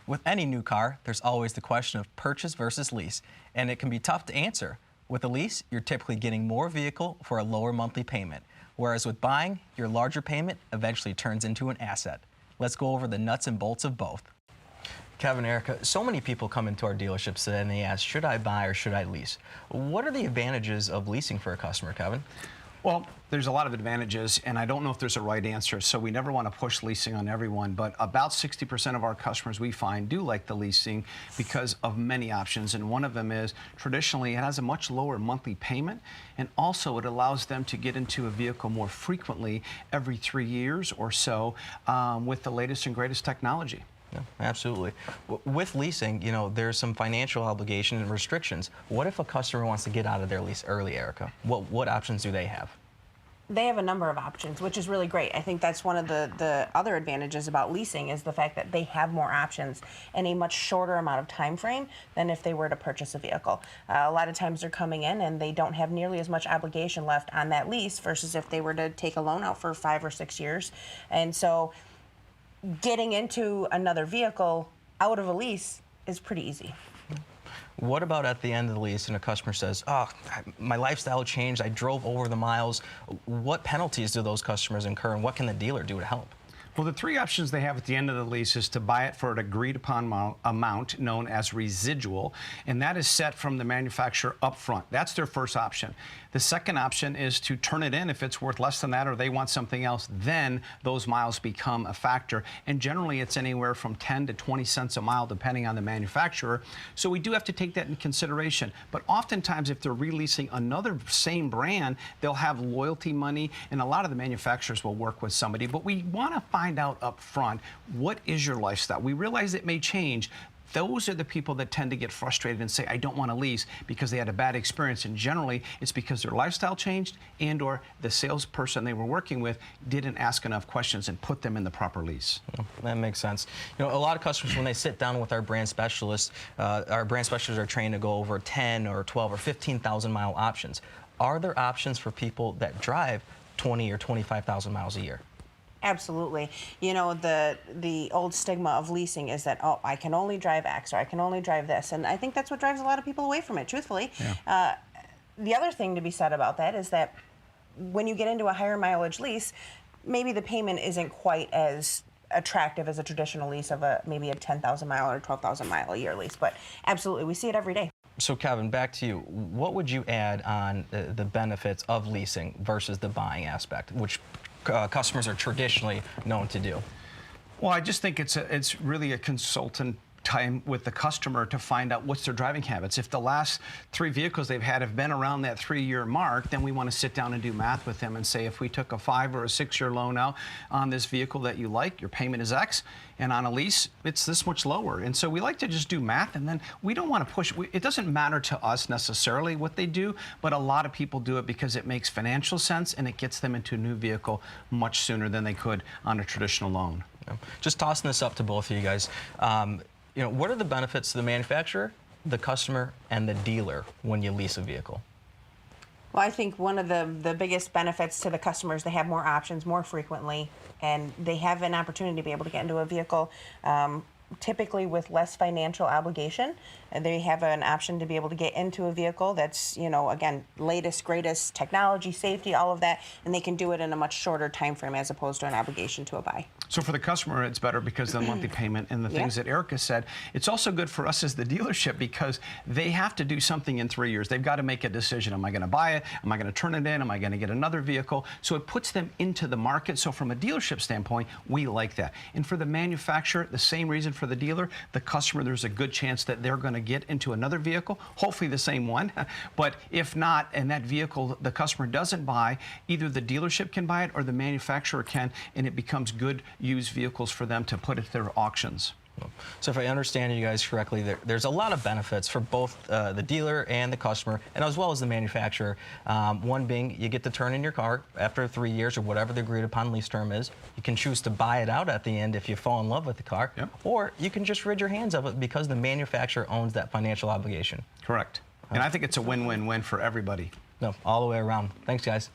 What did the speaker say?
With any new car, there's always the question of purchase versus lease, and it can be tough to answer. With a lease, you're typically getting more vehicle for a lower monthly payment, whereas with buying, your larger payment eventually turns into an asset. Let's go over the nuts and bolts of both. Kevin, Erica, so many people come into our dealerships today and they ask, should I buy or should I lease? What are the advantages of leasing for a customer, Kevin? Well, there's a lot of advantages, and I don't know if there's a right answer, so we never want to push leasing on everyone, but about 60% of our customers we find do like the leasing because of many options, and one of them is traditionally it has a much lower monthly payment, and also it allows them to get into a vehicle more frequently every 3 years or so with the latest and greatest technology. Yeah, absolutely. With leasing, you know, there's some financial obligation and restrictions. What if a customer wants to get out of their lease early, Erica? What options do they have? They have a number of options, which is really great. I think that's one of the other advantages about leasing is the fact that they have more options in a much shorter amount of time frame than if they were to purchase a vehicle. A lot of times they're coming in and they don't have nearly as much obligation left on that lease versus if they were to take a loan out for 5 or 6 years. And so getting into another vehicle out of a lease is pretty easy. What about at the end of the lease and a customer says, oh, my lifestyle changed, I drove over the miles. What penalties do those customers incur and what can the dealer do to help? Well, the three options they have at the end of the lease is to buy it for an agreed upon amount known as residual, and that is set from the manufacturer up front. That's their first option. The second option is to turn it in if it's worth less than that or they want something else, then those miles become a factor. And generally it's anywhere from 10 to 20 cents a mile depending on the manufacturer. So we do have to take that in consideration. But oftentimes if they're releasing another same brand, they'll have loyalty money, and a lot of the manufacturers will work with somebody. But we want to find out up front, what is your lifestyle? We realize it may change. Those are the people that tend to get frustrated and say, I don't want to lease because they had a bad experience. And generally, it's because their lifestyle changed and or the salesperson they were working with didn't ask enough questions and put them in the proper lease. That makes sense. You know, a lot of customers, when they sit down with our brand specialists are trained to go over 10 or 12 or 15,000 mile options. Are there options for people that drive 20 or 25,000 miles a year? Absolutely. You know, the old stigma of leasing is that, oh, I can only drive X or I can only drive this. And I think that's what drives a lot of people away from it, truthfully. Yeah. The other thing to be said about that is that when you get into a higher mileage lease, maybe the payment isn't quite as attractive as a traditional lease of maybe a 10,000 mile or 12,000 mile a year lease. But absolutely, we see it every day. So Kevin, back to you. What would you add on the benefits of leasing versus the buying aspect, which customers are traditionally known to do? Well, I just think it's really a consultant time with the customer to find out what's their driving habits. If the last 3 vehicles they've had have been around that 3-year mark, then we want to sit down and do math with them and say, if we took a 5 or a 6-year loan out on this vehicle that you like, your payment is X, and on a lease, it's this much lower. And so we like to just do math, and then we don't want to push. It doesn't matter to us necessarily what they do, but a lot of people do it because it makes financial sense and it gets them into a new vehicle much sooner than they could on a traditional loan. Yeah. Just tossing this up to both of you guys. You know, what are the benefits to the manufacturer, the customer, and the dealer when you lease a vehicle? Well, I think one of the biggest benefits to the customers, they have more options more frequently, and they have an opportunity to be able to get into a vehicle typically with less financial obligation. And they have an option to be able to get into a vehicle that's, you know, again, latest, greatest technology, safety, all of that, and they can do it in a much shorter time frame as opposed to an obligation to a buy. So for the customer, it's better because of the monthly payment and the things that Erica said. It's also good for us as the dealership because they have to do something in 3 years. They've got to make a decision. Am I going to buy it? Am I going to turn it in? Am I going to get another vehicle? So it puts them into the market. So from a dealership standpoint, we like that. And for the manufacturer, the same reason for the dealer, the customer, there's a good chance that they're going to get into another vehicle, hopefully the same one. But if not, and that vehicle the customer doesn't buy, either the dealership can buy it or the manufacturer can, and it becomes good used vehicles for them to put at their auctions. So if I understand you guys correctly, there's a lot of benefits for both the dealer and the customer, and as well as the manufacturer. One being you get to turn in your car after 3 years or whatever the agreed upon lease term is. You can choose to buy it out at the end if you fall in love with the car, or you can just rid your hands of it because the manufacturer owns that financial obligation. Correct. And I think it's a win-win-win for everybody. No, all the way around. Thanks, guys.